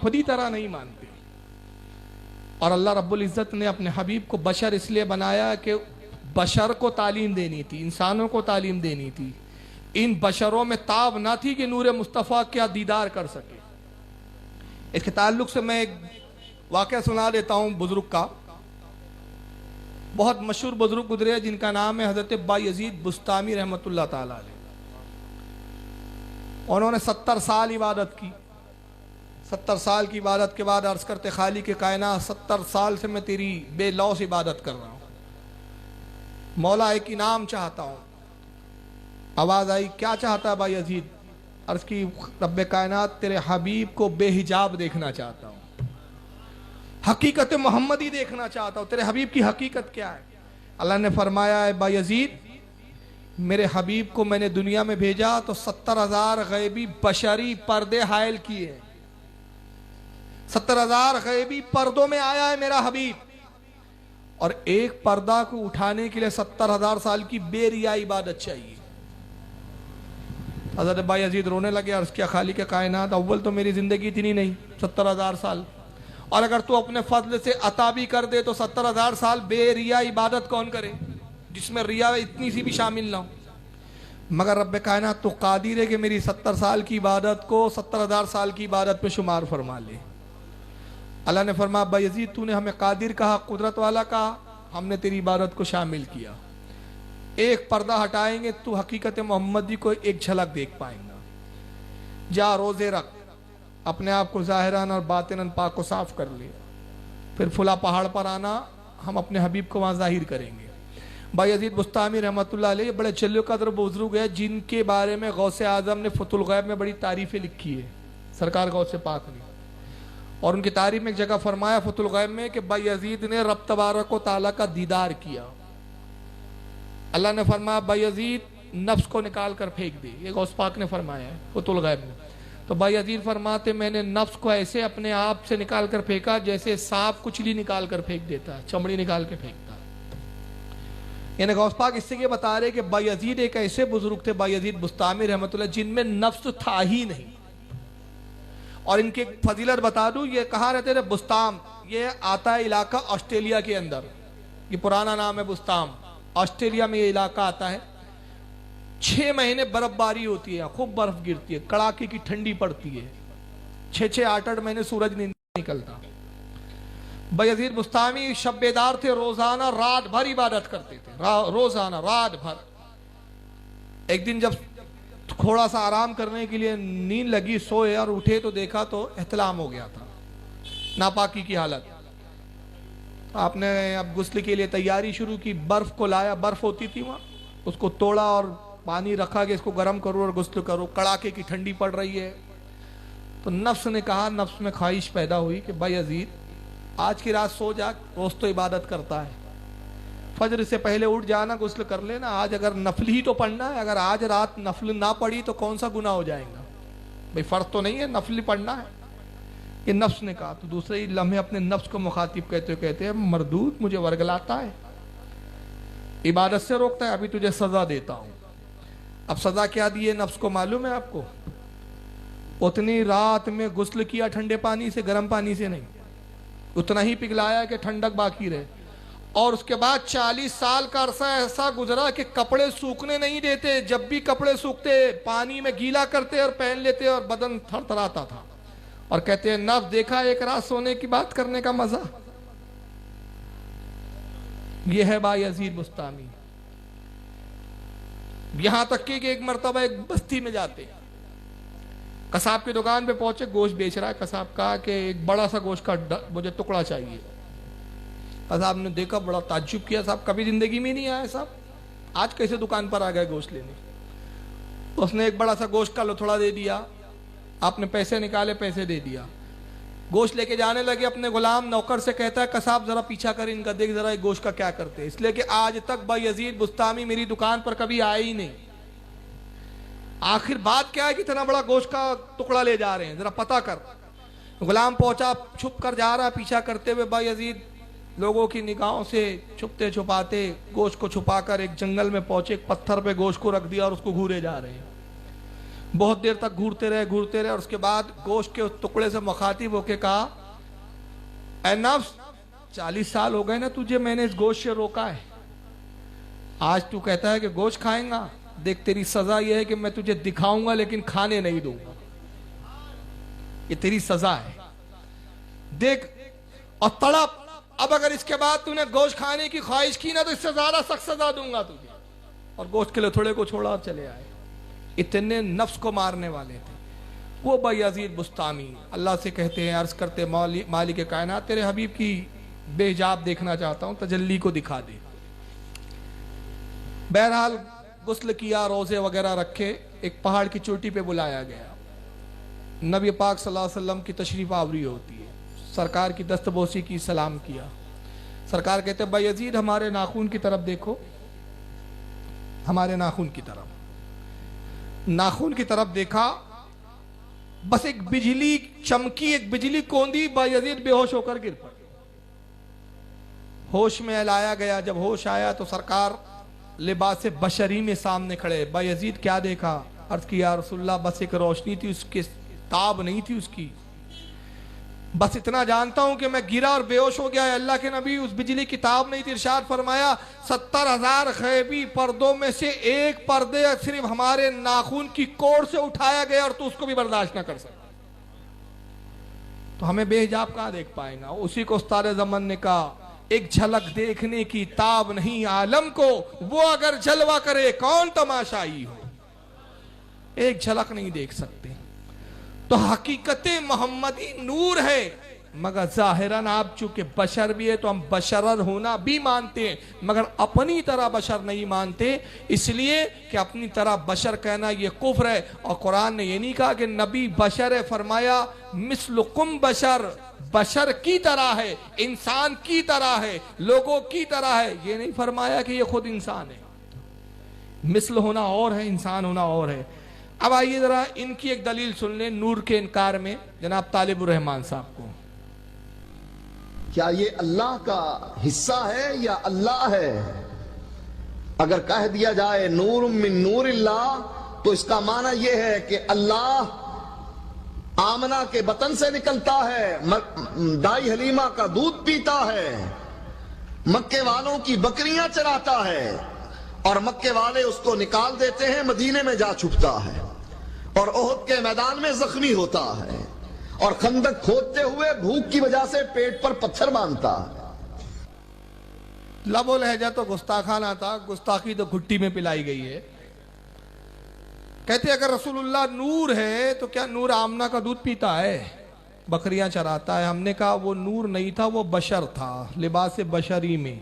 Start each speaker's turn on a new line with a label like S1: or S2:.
S1: अपनी तरह नहीं मानते। और अल्लाह रब्बुल इज़्ज़त ने अपने हबीब को बशर इसलिए बनाया कि बशर को तालीम देनी थी, इंसानों को तालीम देनी थी। इन बशरों में ताब ना थी कि नूर मुस्तफ़ा क्या दीदार कर सके। इसके ताल्लुक से मैं एक वाक़या सुना देता हूँ बुजुर्ग का। बहुत मशहूर बुजुर्ग गुजरे हैं जिनका नाम है हज़रत बायज़ीद बुस्तामी रहमतुल्लाह ताला अलैह। उन्होंने 70 साल इबादत की। 70 साल की इबादत के बाद अर्ज़ करते खाली के कायनात 70 साल से मैं तेरी बेलौस इबादत कर रहा हूँ, मौला एक इनाम चाहता हूँ। आवाज़ आई, क्या चाहता है बायज़ीद? अर्ज़ की, रब्बे कायनात तेरे हबीब को बेहिजाब देखना चाहता हूँ, हकीकत मोहम्मदी देखना चाहता हूँ। तेरे हबीब की हकीकत क्या है? अल्लाह ने फरमाया है बायज़ीद, मेरे हबीब को मैंने दुनिया में भेजा तो 70,000 गैबी बशरी पर्दे हायल किए। 70,000 गैबी पर्दों में आया है मेरा हबीब, और एक पर्दा को उठाने के लिए 70,000 साल की बेरिया इबादत चाहिए। हज़रत बायज़ीद रोने लगे। अर्ज़ किया, खाली के कायनात, अव्वल तो मेरी जिंदगी इतनी नहीं 70,000 साल, और अगर तू अपने फजल से अता भी कर दे तो 70,000 साल बेरिया इबादत कौन करे, जिसमें रिया इतनी सी भी शामिल ना हो। मगर रब्बे कायनात तो कादिर है कि मेरी 70 साल की इबादत को 70,000 साल की इबादत पे शुमार फरमा ले। अल्लाह ने फरमाया, बायज़ीद तूने हमें कादिर कहा, कुदरत वाला कहा, हमने तेरी इबादत को शामिल किया। एक पर्दा हटाएंगे तो हकीकत मोहम्मदी को एक झलक देख पाएंगा। जा रोजे रख, अपने आप को ज़ाहिरन और बातिनन पाक को साफ कर ले, फिर फुला पहाड़ पर आना, हम अपने हबीब को वहाँ ज़ाहिर करेंगे। बायज़ीद बुस्तामी रहमतुल्लाह अलैह बड़े जल्लो कदर बुजुर्ग है जिनके बारे में गौसे आज़म ने फतुल गैब में बड़ी तारीफ़ें लिखी है, सरकार गौसे पाक ने। और उनकी तारीफ में एक जगह फरमाया फतुल गैब में कि बायज़ीद ने रब तबारक व तआला का दीदार किया। अल्लाह ने फरमाया, बायज़ीद नफ्स को निकाल कर फेंक दे। ये गौस पाक ने फरमाया है फतुल गैब में। तो बायज़ीद फरमाते, मैंने नफ्स को ऐसे अपने आप से निकाल कर फेंका जैसे सांप कुचली निकाल कर फेंक देता है, चमड़ी निकाल के फेंकता है। यानी गौस पाक इससे ये बता रहे कि बायज़ीद एक ऐसे बुजुर्ग थे, बायज़ीद बुस्तामी रहमतुल्लाह, जिनमें नफ्स था ही नहीं। और इनकी फजीलत बता दूं, ये कहाँ रहते थे? बुस्ताम। ये आता है इलाका ऑस्ट्रेलिया के अंदर, ये पुराना नाम है बुस्ताम। ऑस्ट्रेलिया में ये इलाका आता है। 6 महीने बर्फबारी होती है, खूब बर्फ गिरती है, कड़ाके की ठंडी पड़ती है। 6-6, 8-8 महीने सूरज नहीं निकलता। बायज़ीद बुस्तामी शब्बेदार थे, रोजाना रात भर इबादत करते थे, रोजाना रात भर। एक दिन जब थोड़ा सा आराम करने के लिए नींद लगी, सोए और उठे तो देखा तो एहतलाम हो गया था, नापाकी की हालत। आपने अब गुस्ल के लिए तैयारी शुरू की, बर्फ को लाया, बर्फ होती थी वहाँ, उसको तोड़ा और पानी रखा कि इसको गर्म करो और गुस्ल करो। कड़ाके की ठंडी पड़ रही है। तो नफ्स ने कहा, नफ्स में ख्वाहिश पैदा हुई कि बायज़ीद आज की रात सो जा, रोज तो इबादत करता है, फजर से पहले उठ जाना, गुस्ल कर लेना। आज अगर नफल ही तो पढ़ना है, अगर आज रात नफल ना पढ़ी तो कौन सा गुनाह हो जाएगा? भाई फर्ज तो नहीं है, नफल पढ़ना है। ये नफ्स ने कहा। तो दूसरे ही लम्हे अपने नफ्स को मुखातिब कहते हैं, मरदूद मुझे वर्गलाता है, इबादत से रोकता है, अभी तुझे सजा देता हूं। अब सजा क्या दी है नफ्स को मालूम है आपको? उतनी रात में गुस्ल किया ठंडे पानी से, गर्म पानी से नहीं, उतना ही पिघलाया कि ठंडक बाकी रहे। और उसके बाद 40 साल का अरसा ऐसा गुजरा कि कपड़े सूखने नहीं देते। जब भी कपड़े सूखते पानी में गीला करते और पहन लेते और बदन थरथराता था। और कहते हैं, नफ्स देखा एक रात सोने की बात करने का मजा। यह है बायज़ीद बुस्तामी। यहां तक कि एक मरतबा एक बस्ती में जाते, कसाब की दुकान पे पहुंचे, गोश्त बेच रहा है कसाब का, कि एक बड़ा सा गोश्त का मुझे टुकड़ा चाहिए। कसाब ने देखा, बड़ा ताज्जुब किया, साहब कभी जिंदगी में नहीं आया साहब, आज कैसे दुकान पर आ गए गोश्त लेने? उसने एक बड़ा सा गोश्त का लोथड़ा दे दिया, आपने पैसे निकाले, पैसे दे दिया, गोश्त लेके जाने लगे। अपने गुलाम नौकर से कहता है, कसाब जरा पीछा कर इनका, देख जरा ये गोश्त का क्या करते हैं। इसलिए कि आज तक बायज़ीद बुस्तामी मेरी दुकान पर कभी आए ही नहीं। आखिर बात क्या है कि इतना बड़ा गोश्त का टुकड़ा ले जा रहे हैं, जरा पता कर। गुलाम पहुंचा, छुप कर जा रहा है पीछा करते हुए। बायज़ीद लोगों की निगाहों से छुपते छुपाते गोश्त को छुपाकर एक जंगल में पहुंचे, एक पत्थर पे गोश्त को रख दिया और उसको घूरे जा रहे हैं। बहुत देर तक घूरते रहे और उसके बाद गोश्त के उस टुकड़े से मुखातिब होके कहा, ऐ नफ्स, 40 साल हो गए ना तुझे मैंने इस गोश्त से रोका है, आज तू कहता है कि गोश्त खाएंगा, देख तेरी सजा यह है कि मैं तुझे दिखाऊंगा लेकिन खाने नहीं दूंगा, ये तेरी सजा है, देख। और तड़प, अब अगर इसके बाद तूने गोश्त खाने की ख्वाहिश की ना तो इससे ज्यादा सख्त सजा दूंगा तुझे। और गोश्त के लिए थोड़े को छोड़ा और चले आए। इतने नफ्स को मारने वाले थे वो बायजीद बुस्तामी। अल्लाह से कहते हैं, अर्ज करते, मालिक कायनात, तेरे हबीब की बेहिजाब देखना चाहता हूं, तजल्ली को दिखा दे। बहरहाल गुस्ल किया, रोजे वगैरह रखे, एक पहाड़ की चोटी पे बुलाया गया। नबी पाक सल्लल्लाहु अलैहि वसल्लम की तशरीफ आवरी होती है, सरकार की दस्तबोसी की, सलाम किया। सरकार कहते, बायजीद हमारे नाखून की तरफ देखो, हमारे नाखून की तरफ। नाखून की तरफ देखा, बस एक बिजली चमकी, एक बिजली कौंदी, बायजीद बेहोश होकर गिर पड़े। होश में लाया गया, जब होश आया तो सरकार लिबास बशरी में सामने खड़े। बायजीद क्या देखा? अर्ज किया, रसूलुल्लाह, बस एक रोशनी थी, उसकी ताब नहीं थी उसकी, बस इतना जानता हूं कि मैं गिरा और बेहोश हो गया। अल्लाह के नबी, उस बिजली की ताब नहीं थी। इरशाद फरमाया, 70,000 गैबी पर्दों में से एक पर्दे सिर्फ हमारे नाखून की कोर से उठाया गया और तू उसको भी बर्दाश्त ना कर सकता, तो हमें बेहिजाब कहां देख पाएगा। उसी को उस्ताद ज़मान ने कहा, एक झलक देखने की ताब नहीं आलम को, वो अगर जलवा करे कौन तमाशाई हो। एक झलक नहीं देख सकते। तो हकीकत मोहम्मदी नूर है, मगर जाहिरन आप चूंकि बशर भी है तो हम बशर होना भी मानते हैं, मगर अपनी तरह बशर नहीं मानते, इसलिए कि अपनी तरह बशर कहना यह कुफ्र है। और कुरान ने यह नहीं कहा कि नबी बशर है, फरमाया मिस्लुकुम बशर, बशर की तरह है, इंसान की तरह है, लोगों की तरह है। ये नहीं फरमाया कि ये खुद इंसान है। मिसल होना और है, इंसान होना और है। अब आइए जरा इनकी एक दलील सुन लें नूर के इनकार में, जनाब तालिबुर रहमान साहब को।
S2: क्या ये अल्लाह का हिस्सा है या अल्लाह है? अगर कह दिया जाए नूर मिन नूरिल्लाह, तो इसका माना यह है कि अल्लाह आमना के बतन से निकलता है, दाई हलीमा का दूध पीता है, मक्के वालों की बकरियां चराता है, और मक्के वाले उसको निकाल देते हैं, मदीने में जा छुपता है, और ओहद के मैदान में जख्मी होता है, और खंदक खोदते हुए भूख की वजह से पेट पर पत्थर बांधता है।
S1: लबो लहजा तो गुस्ताखाना था, गुस्ताखी तो घुट्टी में पिलाई गई है। कहते अगर रसूलुल्लाह नूर है तो क्या नूर आमना का दूध पीता है, बकरियां चराता है? हमने कहा वो नूर नहीं था, वो बशर था, लिबास बशरी में।